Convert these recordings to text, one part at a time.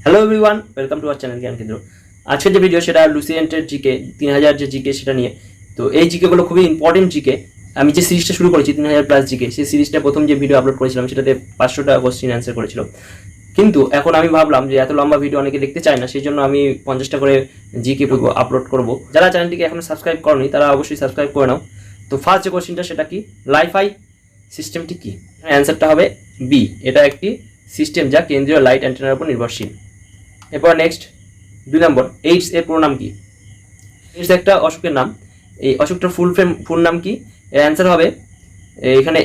Hello everyone, welcome to our channel জ্ঞান কেন্দ্র। আজকের যে ভিডিও সেটা লুসিয়েন্টের জিকে 3000 যে জিকে সেটা নিয়ে। তো এই জিকেগুলো খুবই ইম্পর্টেন্ট জিকে। আমি যে সিরিজটা শুরু করেছি 3000 প্লাস জিকে, সেই সিরিজটা প্রথম যে ভিডিও আপলোড করেছিলাম সেটাতে 500টা কোশ্চেন অ্যান্সার করেছিল। কিন্তু এখন আমি ভাবলাম যে এত লম্বা ভিডিও অনেকে দেখতে চায় না, সেই জন্য আমি 50টা করে জিকে আপলোড করব। যারা চ্যানেলটিকে এখনো সাবস্ক্রাইব করনি তারা অবশ্যই সাবস্ক্রাইব করে নাও। তো ফার্স্ট যে কোশ্চেনটা সেটা কি, লাইফাই সিস্টেমটি কি? অ্যান্সারটা হবে বি, এটা একটি সিস্টেম যা কেন্দ্রীয় লাইট অ্যান্টেনার উপর নির্ভরশীল। এরপর নেক্সট 2 নম্বর, এইডস এর পুরো নাম কি? এইডস একটা অসুখের নাম। এই অসুখটার ফুল নাম কি? এর অ্যান্সার হবে এখানে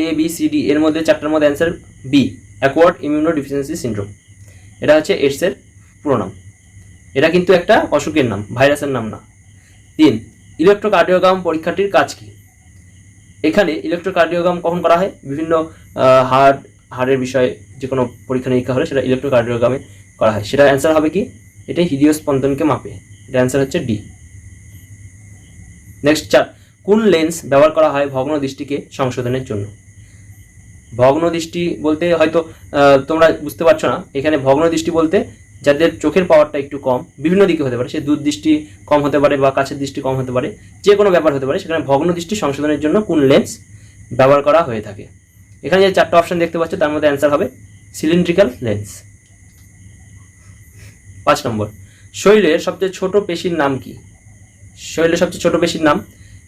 এ বি সি ডি এর মধ্যে 4টার মধ্যে answer B, acquired immuno deficiency syndrome. এটা হচ্ছে এইডস এর পুরো নাম। এটা কিন্তু একটা অসুখের নাম, ভাইরাসের নাম না। 3, ইলেকট্রোকার্ডিওগ্রাম পরীক্ষাটির কাজ কি? এখানে ইলেকট্রোকার্ডিওগ্রাম কখন করা হয়? বিভিন্ন হাড়ের বিষয়ে যে কোনো পরীক্ষা নিরীক্ষা হলে সেটা ইলেকট্রোকার্ডিওগ্রামে করা হয়। সেটা অ্যান্সার হবে কি? এটাই হৃদয় স্পন্দনকে মাপে। এটা অ্যান্সার হচ্ছে ডি। নেক্সট 4, কোন লেন্স ব্যবহার করা হয় ভগ্ন দৃষ্টিকে সংশোধনের জন্য? ভগ্ন দৃষ্টি বলতে হয়তো তোমরা বুঝতে পারছো না, এখানে ভগ্ন দৃষ্টি বলতে যাদের চোখের পাওয়ারটা একটু কম, বিভিন্ন দিকে হতে পারে, সে দূর দৃষ্টি কম হতে পারে বা কাছের দৃষ্টি কম হতে পারে, যে কোনো ব্যাপার হতে পারে, সেখানে ভগ্ন দৃষ্টি সংশোধনের জন্য কোন লেন্স ব্যবহার করা হয়ে থাকে? এখানে যে 4টা অপশন দেখতে পাচ্ছ তার মধ্যে অ্যান্সার হবে সিলিন্ড্রিক্যাল লেন্স। 5 নম্বর, শরীরের সবচেয়ে ছোট পেশির নাম কি? শরীরের সবচেয়ে ছোট পেশির নাম,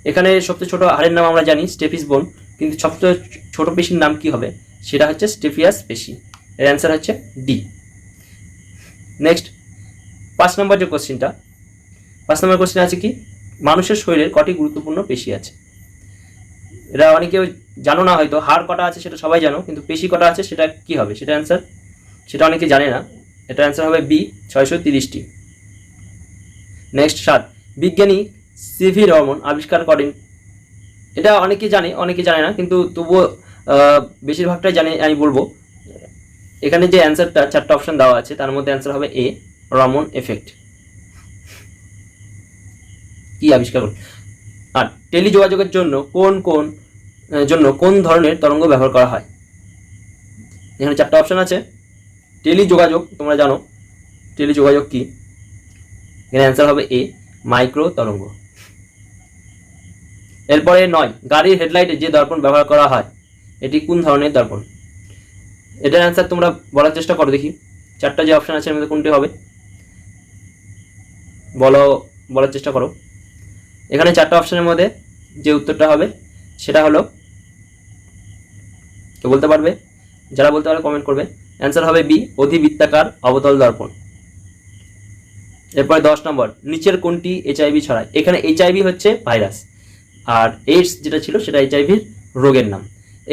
এখানে সবচেয়ে ছোট হাড়ের নাম আমরা জানি স্টেফিস বোন, কিন্তু সবচেয়ে ছোট পেশির নাম কি হবে? সেটা হচ্ছে স্টেফিয়াস পেশি। এর অ্যান্সার হচ্ছে ডি। নেক্সট 5 নম্বর যে কোশ্চেনটা, 5 নম্বর কোশ্চেন আছে কি, মানুষের শরীরের কটি গুরুত্বপূর্ণ পেশি আছে? এটা অনেকেও জানো না, হয়তো হাড় কটা আছে সেটা সবাই জানো, কিন্তু পেশি কটা আছে সেটা কি হবে? সেটা অ্যান্সার, সেটা অনেকে জানে না। এটা অ্যান্সার হবে বি, 630টি। নেক্সট 7, বিজ্ঞানী সিভি রমন আবিষ্কার করেন। এটা অনেকে জানে অনেকে জানে না, কিন্তু তবুও বেশিরভাগটাই জানে আমি বলবো। এখানে যে অ্যান্সারটা 4টা অপশন দেওয়া আছে তার মধ্যে অ্যান্সার হবে এ, রমন এফেক্ট। কি আবিষ্কার করেন? আর টেলিযোগাযোগের জন্য কোন ধরনের তরঙ্গ ব্যবহার করা হয়? এখানে 4টা অপশন আছে। টেলিযোগাযোগ তোমরা জানো, টেলিযোগাযোগ কি? এখানে অ্যান্সার হবে এ, মাইক্রো তরঙ্গ। এরপরে 9, গাড়ির হেডলাইটে যে দর্পণ ব্যবহার করা হয় এটি কোন ধরনের দর্পণ? এটার অ্যান্সার তোমরা বলার চেষ্টা করো দেখি। 4টা যে অপশন আছে এর মধ্যে কোনটি হবে? বলার চেষ্টা করো। এখানে 4টা অপশনের মধ্যে যে উত্তরটা হবে সেটা হলো, কেউ বলতে পারবে? যারা বলতে পারবে কমেন্ট করবে। অ্যান্সার হবে বি, অধিবৃত্তাকার অবতল দর্পণ। এরপরে 10 নম্বর, নিচের কোনটি এইচআইভি ছড়ায়? এখানে এইচআইভি হচ্ছে ভাইরাস, আর এইডস যেটা ছিল সেটা এইচআইভির রোগের নাম।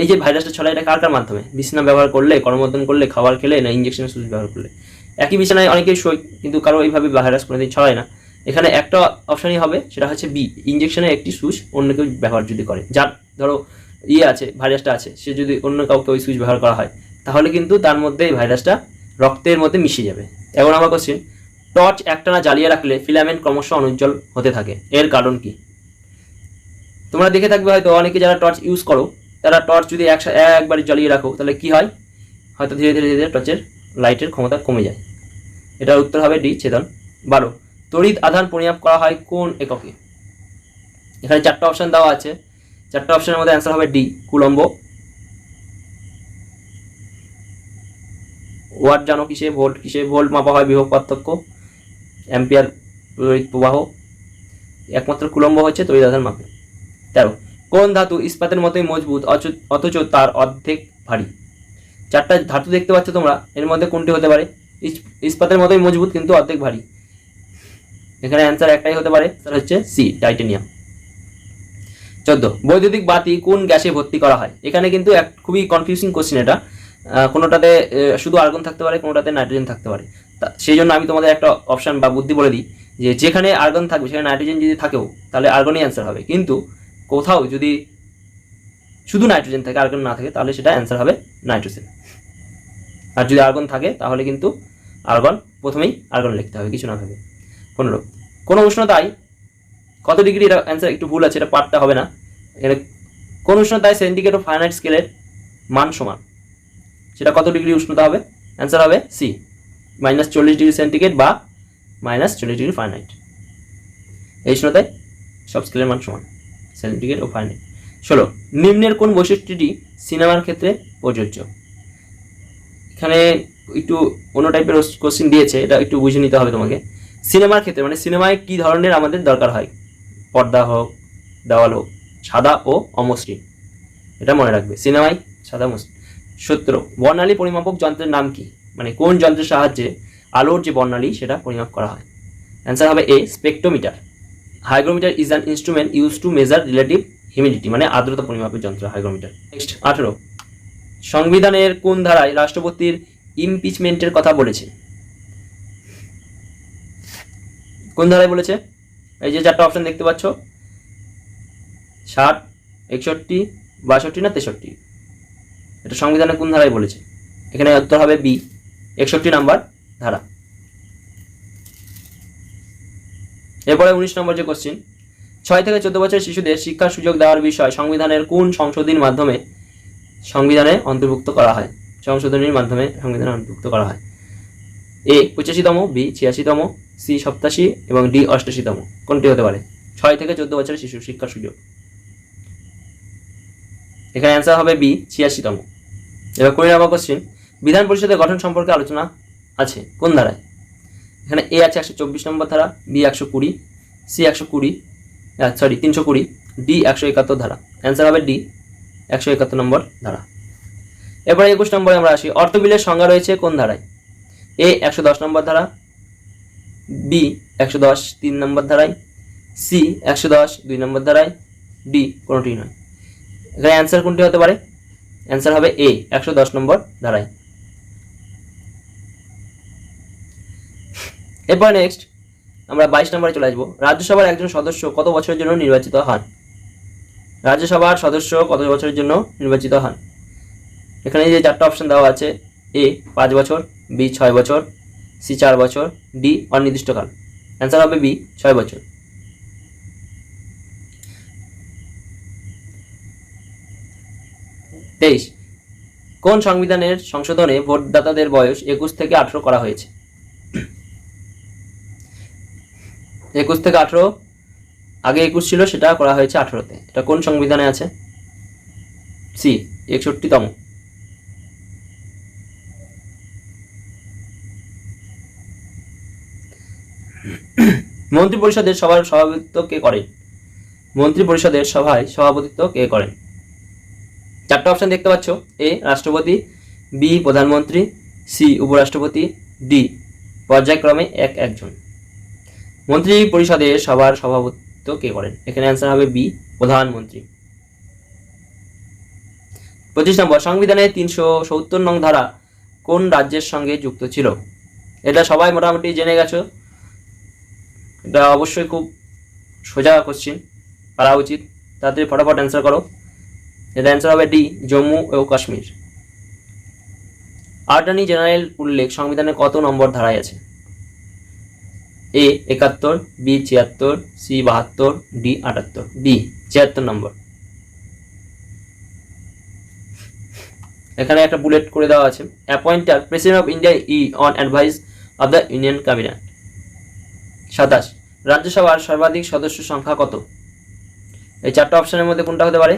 এই যে ভাইরাসটা ছড়ায় এটা কার কার মাধ্যমে? বিছানা ব্যবহার করলে, করমর্দন করলে, খাবার খেলে, না ইঞ্জেকশনের সুচ ব্যবহার করলে? একই বিছানায় অনেকেই শোয় কিন্তু কারো এইভাবে ভাইরাস কোনোদিন ছড়ায় না। এখানে একটা অপশনই হবে, সেটা হচ্ছে বি, ইঞ্জেকশনের একটি সুচ অন্য কেউ ব্যবহার যদি করে, যার ধরো আছে ভাইরাসটা আছে, সে যদি অন্য কাউকে ওই সুচ ব্যবহার করা হয় তাহলে কিন্তু তার মধ্যে এই ভাইরাসটা রক্তের মধ্যে মিশে যাবে। এখন আমার কোশ্চেন, টর্চ একটানা জ্বালিয়ে রাখলে ফিলামেন্ট ক্রমশ অনুজ্জ্বল হতে থাকে, এর কারণ কি? তোমরা দেখে থাকবে হয়তো অনেকে যারা টর্চ ইউজ করো, তারা টর্চ যদি একবারে জ্বালিয়ে রাখো তাহলে কি হয়? হয়তো ধীরে ধীরে ধীরে টর্চের লাইটের ক্ষমতা কমে যায়। এটার উত্তর হবে ডি, ছেদন। 12, তড়িৎ আধান পরিমাপ করা হয় কোন এককে? এখানে 4টা অপশন দেওয়া আছে। 4টা অপশনের মধ্যে অ্যান্সার হবে ডি, কুলম্ব। ওয়াট জানো কিসে? ভোল্ট কিসে? ভোল্ট মাপা হয় বিভব পার্থক্য, অ্যাম্পিয়ার তড়িৎ প্রবাহ, একমাত্র কুলম্ব হচ্ছে তড়িৎ আধান মাপে। 13, কোন ধাতু ইস্পাতের মতোই মজবুত অথচ তার অর্ধেক ভারী? 4টা ধাতু দেখতে পাচ্ছ তোমরা, এর মধ্যে কোনটি হতে পারে? ইস্পাতের মতোই মজবুত কিন্তু অর্ধেক ভারী। এখানে অ্যান্সার একটাই হতে পারে, সেটা হচ্ছে সি, টাইটেনিয়াম। 14, বৈদ্যুতিক বাতি কোন গ্যাসে ভর্তি করা হয়? এখানে কিন্তু এক খুবই কনফিউজিং কোশ্চেন এটা। কোনোটাতে শুধু আর্গন থাকতে পারে, কোনোটাতে নাইট্রোজেন থাকতে পারে। সেই জন্য আমি তোমাদের একটা অপশন বা বুদ্ধি বলে দিই, যে যেখানে আর্গন থাকবে সেখানে নাইট্রোজেন যদি থাকেও তাহলে আর্গনই অ্যান্সার হবে, কিন্তু কোথাও যদি শুধু নাইট্রোজেন থাকে, আর্গন না থাকে, তাহলে সেটা অ্যান্সার হবে নাইট্রোজেন। আর যদি আর্গন থাকে তাহলে কিন্তু আর্গন, প্রথমেই আর্গন লিখতে হবে কিছু না ভেবে। 15, কোনো উষ্ণতায় কত ডিগ্রি? এটা অ্যান্সার একটু ভুল আছে, এটা পার্টটা হবে না। এখানে কোন উষ্ণতায় সেন্টিগ্রেড ও ফারেনহাইট স্কেলের মান সমান? সেটা কত ডিগ্রি উষ্ণতা হবে? অ্যান্সার হবে সি, -40°C বা -40°F। এই উষ্ণতায় সব স্কেলের মান সমান, সেন্টিগ্রেড ও ফারেনহাইট। 16 নিম্নের কোন বৈশিষ্ট্যটি সিনেমার ক্ষেত্রে প্রযোজ্য? এখানে একটু অন্য টাইপের কোশ্চেন দিয়েছে, এটা একটু বুঝে নিতে হবে তোমাকে। সিনেমার ক্ষেত্রে মানে সিনেমায় কি ধরনের আমাদের দরকার হয়, পর্দা হোক, দেওয়াল হোক, সাদা ও অমসৃণ, এটা মনে রাখবে, সিনেমায় সাদা মসৃণ। 17 বর্ণালী পরিমাপক যন্ত্রের নাম কি? মানে কোন যন্ত্রের সাহায্যে আলোর যে বর্ণালী সেটা পরিমাপ করা হয়? অ্যান্সার হবে A spectrometer. Hygrometer is an instrument use to measure relative humidity, মানে আর্দ্রতা পরিমাপের যন্ত্র হাইগ্রোমিটার। নেক্সট 18 সংবিধানের কোন ধারায় রাষ্ট্রপতির ইমপিচমেন্টের কথা বলেছে? কোন ধারায় বলেছে? এই যে চারটা অপশন দেখতে পাচ্ছ, 60, 61, 62 না 63, এটা সংবিধানে কোন ধারায় বলেছে? এখানে উত্তর হবে বি 61 নাম্বার ধারা। এরপরে 19 নম্বর যে কোশ্চিন, 6 থেকে 14 বছরের শিশুদের শিক্ষার সুযোগ দেওয়ার বিষয় সংবিধানের কোন সংশোধনীর মাধ্যমে সংবিধানে অন্তর্ভুক্ত করা হয়? সংশোধনীর মাধ্যমে সংবিধানে অন্তর্ভুক্ত করা হয়। এ 85তম, বি 86তম, সি 87 এবং ডি 88তম। কোনটি হতে পারে? 6 থেকে 14 বছরের শিশুর শিক্ষার সুযোগ, এখানে অ্যান্সার হবে বি 86তম। এবার 20 নম্বর কোশ্চিন, বিধান পরিষদের গঠন সম্পর্কে আলোচনা আছে কোন ধারায়? এখানে এ আছে 124 নম্বর ধারা, বি 120, সি 320, ডি 171 ধারা। অ্যান্সার হবে ডি 171 নম্বর ধারা। এরপরে 21 নম্বরে আমরা আসি, অর্থবিলের সংজ্ঞা রয়েছে কোন ধারায়? এ 110 নম্বর ধারা, বি 110 3 নম্বর ধারায়, সি 110 2 নম্বর ধারায়, ডি কোনটি নয়। এখানে অ্যান্সার কোনটি হতে পারে? অ্যান্সার হবে এ 110 নম্বর ধারায়। এরপর নেক্সট আমরা 22 নম্বরে চলে আসবো, রাজ্যসভার একজন সদস্য কত বছরের জন্য নির্বাচিত হন? রাজ্যসভার সদস্য কত বছরের জন্য নির্বাচিত হন? এখানে যে চারটা অপশন দেওয়া আছে, এ 5 বছর, বি 6 বছর, সি 4 বছর, ডি অনির্দিষ্টকাল। অ্যান্সার হবে বি 6 বছর। তেইশ কোন সংবিধানের সংশোধনে ভোটদাতাদের বয়স 21 থেকে 18 করা হয়েছে? 21 থেকে 18, আগে 21 ছিল, সেটা করা হয়েছে 18তে। এটা কোন সংবিধানে আছে? সি 61তম। মন্ত্রী পরিষদের সভার সভাপতিত্ব কে করেন? মন্ত্রী পরিষদের সভায় সভাপতিত্ব কে করেন? চারটা অপশন দেখতে পাচ্ছ, এ রাষ্ট্রপতি, বি প্রধানমন্ত্রী, সি উপরাষ্ট্রপতি, ডি পর্যায়ক্রমে একজন। মন্ত্রী পরিষদের সভার সভাপতিত্ব কে করেন? এখানে অ্যান্সার হবে বি প্রধানমন্ত্রী। 25 নম্বর, সংবিধানের 370 নং ধারা কোন রাজ্যের সঙ্গে যুক্ত ছিল? এটা সবাই মোটামুটি জেনে গেছো, এটা অবশ্যই খুব সোজা কোশ্চিন, পারা উচিত, তাড়াতাড়ি ফটাফট অ্যান্সার করো। এটা অ্যান্সার হবে ডি জম্মু ও কাশ্মীর। অ্যাটর্নি জেনারেল উল্লেখ সংবিধানের কত নম্বর ধারায় আছে? A 71, B 76, C 72, D 78, D 76 নম্বর। এখানে একটা বুলেট করে দেওয়া আছে, appointed president of India on advice of the union cabinet. 27 রাজ্যসভার সর্বাধিক সদস্য সংখ্যা কত? এই চারটা অপশনের মধ্যে কোনটা হতে পারে?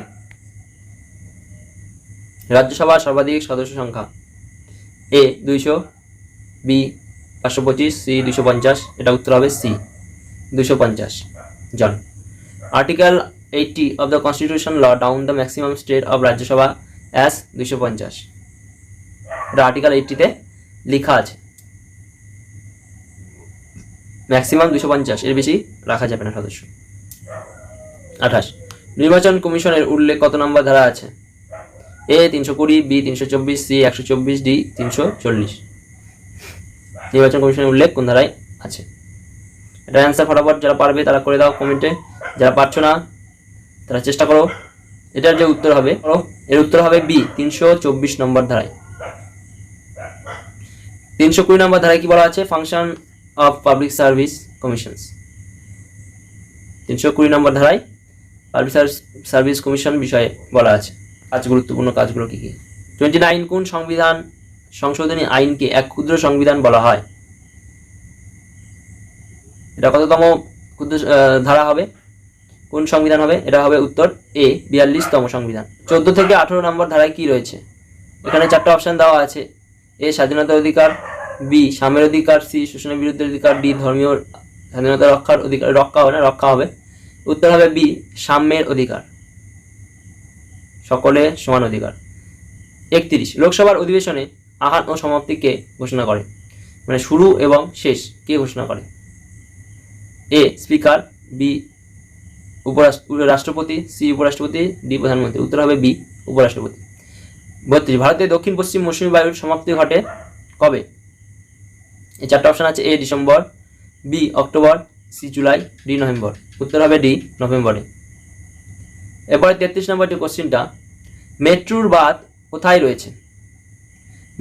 রাজ্যসভার সর্বাধিক সদস্য সংখ্যা, এ 200, বি 525, সি 250, এটা উত্তর হবে সি 250 জন। Article 80 of the constitution law down the maximum state of Rajya Sabha as 250, এটা আর্টিকেল 80 তে লেখা আছে, ম্যাক্সিমাম 250, এর বেশি রাখা যাবে না সদস্য। 28 নির্বাচন কমিশনের উল্লেখ কত নম্বর ধারা আছে? এ 320, বি 324, সি 124, ডি 340। নির্বাচন কমিশনের উল্লেখ কোন ধারায় আছে? এটা অ্যান্সার ফটাফট যারা পারবে তারা করে দাও কমেন্টে, যারা পারছো না তারা চেষ্টা করো। এটার যে উত্তর হবে, এর উত্তর হবে বি 324 নম্বর ধারায়। 320 নম্বর ধারায় কি বলা আছে? Function of public service commissions. 320 নম্বর ধারায় পাবলিক সার্ভিস কমিশন বিষয়ে বলা আছে, কাজ গুরুত্বপূর্ণ কাজগুলো কি কি। 29 কোন সংবিধান সংশোধনী আইনকে এক ক্ষুদ্র সংবিধান বলা হয়? এটা কততম ক্ষুদ্র ধারা হবে, কোন সংবিধান হবে? এটা হবে উত্তর এ 42তম সংবিধান। 14 থেকে 18 নম্বর ধারায় কি রয়েছে? এখানে 4টা অপশন দেওয়া আছে। এ স্বাধীনতার অধিকার, বি সাম্যের অধিকার, সি শোষণের বিরুদ্ধে অধিকার, ডি ধর্মীয় স্বাধীনতা রক্ষার অধিকার। রক্ষা হবে। উত্তর হবে বি সাম্যের অধিকার, সকলের সমান অধিকার। 31 লোকসভার অধিবেশনে আহ্বান ও সমাপ্তি কে ঘোষণা করে? মানে শুরু এবং শেষ কে ঘোষণা করে? এ স্পিকার, বি রাষ্ট্রপতি, সি উপরাষ্ট্রপতি, ডি প্রধানমন্ত্রী। উত্তর হবে বি উপরাষ্ট্রপতি। 32 ভারতে দক্ষিণ পশ্চিম মৌসুমী বায়ুর সমাপ্তি ঘটে কবে? এই 4টা অপশন আছে। A December, B October, C July, D November. উত্তর হবে ডি নভেম্বরে। এরপরে 33 নম্বরটি কোশ্চিনটা, মেট্রোর বাঁধ কোথায় রয়েছে?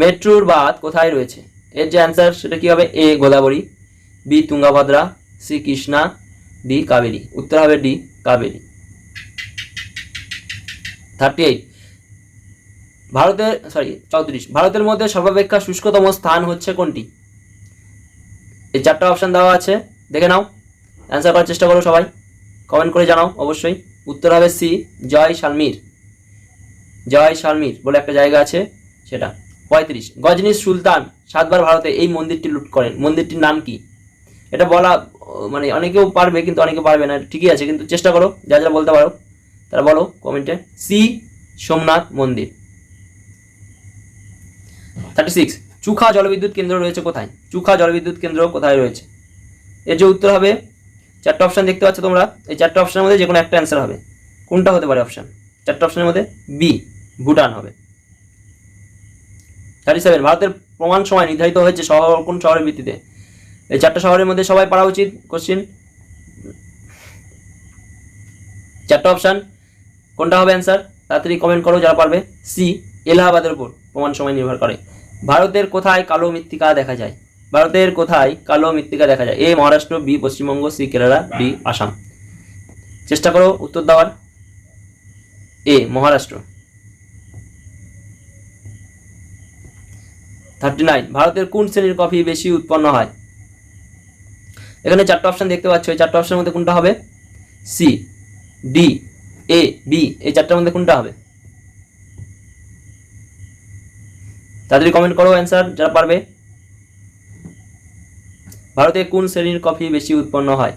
মেট্রোর বাঁধ কোথায় রয়েছে? এর যে অ্যান্সার সেটা কি হবে? A Godavari, B Tungabhadra, C Krishna, D Kaveri. উত্তর হবে ডি কাবেরী। 34 ভারতের মধ্যে সর্বাপেক্ষা শুষ্কতম স্থান হচ্ছে কোনটি? এই 4টা অপশন দেওয়া আছে, দেখে নাও, অ্যান্সার করার চেষ্টা করো সবাই, কমেন্ট করে জানাও অবশ্যই। উত্তর হবে সি জয়সালমীর বলে একটা জায়গা আছে সেটা। 35 গজনীর সুলতান 7 বার ভারতে এই মন্দিরটি লুট করেন, মন্দিরটির নাম কি? এটা বলা মানে অনেকেও পারবে কিন্তু অনেকে পারবে না, ঠিকই আছে, কিন্তু চেষ্টা করো, যারা বলতে পারো তারা বলো কমেন্টে। সি সোমনাথ মন্দির। 36 চুখা জলবিদ্যুৎ কেন্দ্র রয়েছে কোথায়? চুখা জলবিদ্যুৎ কেন্দ্র কোথায় রয়েছে? এর যে উত্তর হবে, 4টা অপশন দেখতে পাচ্ছ তোমরা, এই 4টা অপশনের মধ্যে যে কোনো একটা অ্যান্সার হবে। কোনটা হতে পারে অপশন? 4টা অপশনের মধ্যে বি ভুটান হবে। 37 ভারতের প্রমাণ সময় নির্ধারিত হয়েছে কোন শহরের ভিত্তিতে? এই 4টা শহরের মধ্যে সবাই পড়া উচিত কোশ্চিন। 4টা অপশন কোনটা হবে অ্যান্সার? তাড়াতাড়ি কমেন্ট করো যারা পারবে। সি এলাহাবাদের উপর প্রমাণ সময় নির্ভর করে। ভারতের কোথায় কালো মৃত্তিকা দেখা যায়? ভারতের কোথায় কালো মৃত্তিকা দেখা যায়? A Maharashtra, B Paschimbanga, C Kerala, D Assam. চেষ্টা করো উত্তর দেওয়ার। এ মহারাষ্ট্র। 39 ভারতের কোন শ্রেণীর কফি বেশি উৎপন্ন হয়? এখানে 4টা অপশন দেখতে পাচ্ছ, এই 4টা অপশনের মধ্যে কোনটা হবে? সি, ডি, এ, বি। এই 4টার মধ্যে কোনটা হবে? তাড়াতাড়ি কমেন্ট করো অ্যান্সার যারা পারবে। ভারতে কোন শ্রেণীর কফি বেশি উৎপন্ন হয়?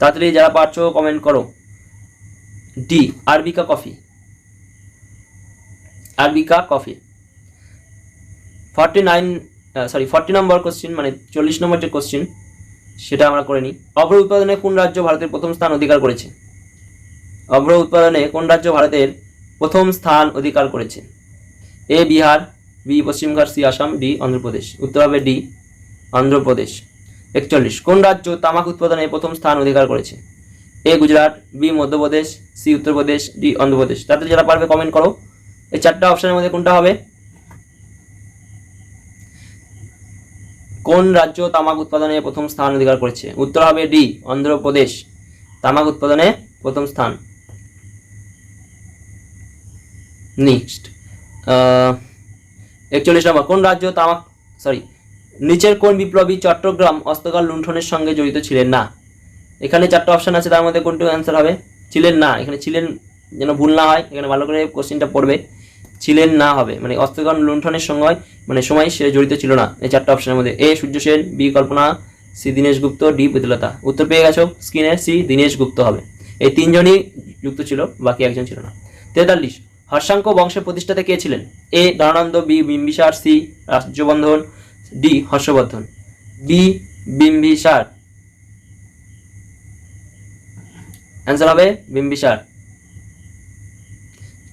তাড়াতাড়ি যারা পারছো কমেন্ট করো। D arabica coffee. 40 নম্বর কোশ্চিন, মানে 40 নম্বর যে কোশ্চিন সেটা আমরা করে নিই। অভ্র উৎপাদনে কোন রাজ্য ভারতের প্রথম স্থান অধিকার করেছে? অভ্র উৎপাদনে কোন রাজ্য ভারতের প্রথম স্থান অধিকার করেছে? A Bihar, B Paschimbanga, C Assam, D Andhra Pradesh. উত্তর হবে ডি অন্ধ্রপ্রদেশ। 41 কোন রাজ্য তামাক উৎপাদনে প্রথম স্থান অধিকার করেছে? A Gujarat, B Madhya Pradesh, C Uttar Pradesh, D Andhra Pradesh. তাতে যারা পারবে কমেন্ট করো। এই 4টা অপশনের মধ্যে কোনটা হবে? কোন রাজ্য তামাক উৎপাদনে প্রথম স্থান অধিকার করেছে? উত্তর হবে ডি অন্ধ্রপ্রদেশ, তামাক উৎপাদনে প্রথম স্থান। নেক্সট 41 নম্বর কোন রাজ্য নিচের কোন বিপ্লবী চট্টগ্রাম অস্ত্রকার লুণ্ঠনের সঙ্গে জড়িত ছিলেন না? এখানে 4টা অপশন আছে, তার মধ্যে কোনটি অ্যান্সার হবে? ছিলেন না, এখানে ছিলেন যেন ভুল না হয়, এখানে ভালো করে কোশ্চেনটা পড়বে। ছিলেন না হবে মানে অস্ত্রকার লুণ্ঠনের সময় সে জড়িত ছিল না। এই 4টা অপশনের মধ্যে এ সূর্য সেন, বি কল্পনা, সি দীনেশ গুপ্ত, ডি প্রীতিলতা। উত্তর পেয়ে গেছো স্ক্রিনে, সি দীনেশ গুপ্ত হবে। এই 3জনই যুক্ত ছিল, বাকি একজন ছিল না। 43 হর্ষাঙ্ক বংশের প্রতিষ্ঠাতা কে ছিলেন? A Dhanananda, B Bimbisara, C Rajyavardhana, D Harshavardhana. B Bimbisara, answer হবে বিম্বিসার।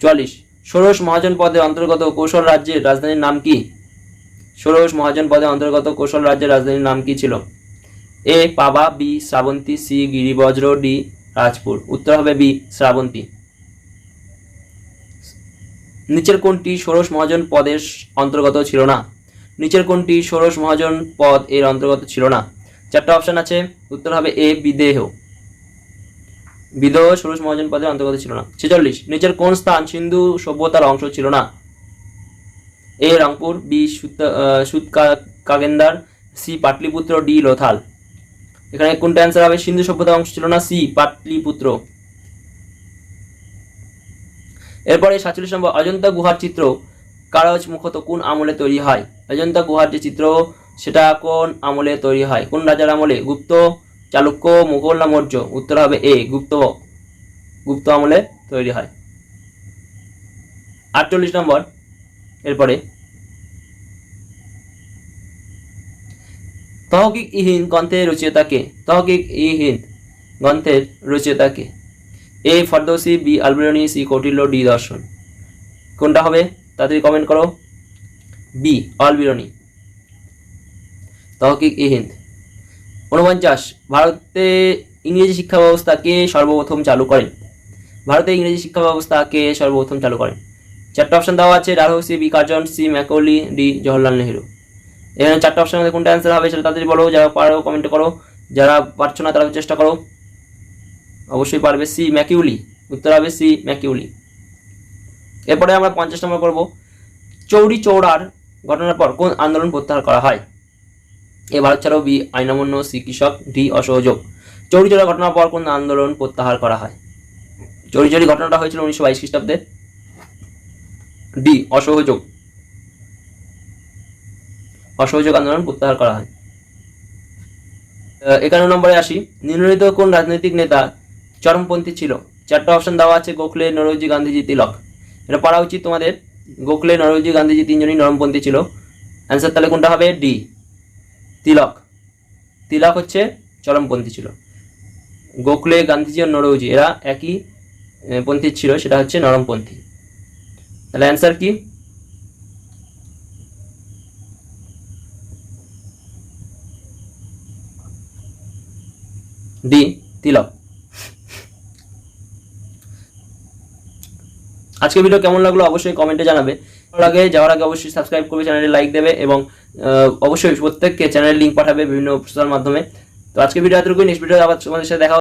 44 ষোড়শ মহাজন পদের অন্তর্গত কৌশল রাজ্যের রাজধানীর নাম কি? ষোড়শ মহাজন পদের অন্তর্গত কৌশল রাজ্যের রাজধানীর নাম কি ছিল? A Pava, B Shravasti, C গিরিবজ্র, ডি রাজপুর। উত্তর হবে বি শ্রাবন্তী। নিচের কোনটি ষোড়শ মহাজন পদের অন্তর্গত ছিল না? নিচের কোনটি ষোড়শ মহাজন পদ এর অন্তর্গত ছিল না? 4টা অপশন আছে, উত্তর হবে এ বিদেহ ষোড়শ মহাজন পদের অন্তর্গত ছিল না। 46 নিচের কোন স্থান সিন্ধু সভ্যতার অংশ ছিল না? A Rangpur, B Sutkagendor, C Pataliputra, D Lothal. এখানে কোনটা অ্যান্সার হবে? সিন্ধু সভ্যতার অংশ ছিল না, সি পাটলিপুত্র। এরপরে 47 নম্বর, অজন্তা গুহার চিত্র কাগজ মুখত কোন আমলে তৈরি হয়? অজন্তা গুহার যে চিত্র সেটা কোন আমলে তৈরি হয়? কোন রাজার আমলে? গুপ্ত, চালুক্য, মুঘল না মৌর্য? উত্তর হবে এ, গুপ্ত আমলে তৈরি হয়। 48 নম্বর, এরপরে তহকিক ই হিন্দ গ্রন্থের রচয়িতা কে? তহকিক ই হিন্দ গ্রন্থের রচয়িতা কে? A Ferdowsi, B Alberuni, C Kautilya, D Darshan. কোনটা হবে? তাড়াতাড়ি কমেন্ট করো। বি আলবেরনি, তহকিক ই হিন্দ। 49, ভারতে ইংরেজি শিক্ষা ব্যবস্থা কে সর্বপ্রথম চালু করেন? ভারতে ইংরেজি শিক্ষা ব্যবস্থা কে সর্বপ্রথম চালু করেন? 4টা অপশন দেওয়া আছে, Dalhousie, B Curzon, C Macaulay, D Jawaharlal Nehru. এখানে 4টা অপশনের মধ্যে কোনটা অ্যান্সার হবে সেটা তাড়াতাড়ি বলো। যারা পারো কমেন্ট করো, যারা পারছো না তারা চেষ্টা করো, অবশ্যই পারবে। সি ম্যাকিউলি, উত্তর হবে সি ম্যাকিউলি। এরপরে আমরা 50 নম্বর করব, চৌরি চৌরার ঘটনার পর কোন আন্দোলন প্রত্যাহার করা হয়? এ ভারত ছাড়ো, বি আইন অমান্য, সি কৃষক, ডি অসহযোগ। চৌরি চৌরা ঘটনার পর কোন আন্দোলন প্রত্যাহার করা হয়? চৌরি চৌরি ঘটনাটা হয়েছিল 1922 খ্রিস্টাব্দে। ডি অসহযোগ, অসহযোগ আন্দোলন প্রত্যাহার করা হয়। 51 নম্বরে আসি, নিম্নলিখিত কোন রাজনৈতিক নেতা চরমপন্থী ছিল? 4টা অপশন দেওয়া আছে, গোখলে, নরৌজি, গান্ধীজি, তিলক। এটা পড়া উচিত তোমাদের। গোখলে, নরৌজি, গান্ধীজি তিনজনই নরমপন্থী ছিল। অ্যান্সার তাহলে কোনটা হবে? ডি তিলক। তিলক হচ্ছে চরমপন্থী ছিল। গোখলে, গান্ধীজি আর নরৌজি এরা একই পন্থী ছিল, সেটা হচ্ছে নরমপন্থী। তাহলে অ্যান্সার কি? ডি তিলক। আজকে ভিডিও কেমন লাগলো অবশ্যই কমেন্টে জানাবে। ভালো লাগে যাওয়ার আগে অবশ্যই সাবস্ক্রাইব করবে, চ্যানেলে লাইক দেবে এবং অবশ্যই প্রত্যেককে চ্যানেলের লিঙ্ক পাঠাবে বিভিন্ন সোশ্যাল মাধ্যমে। তো আজকে ভিডিও এতটুকুই, নেক্সট ভিডিও আবার তোমাদের সাথে দেখা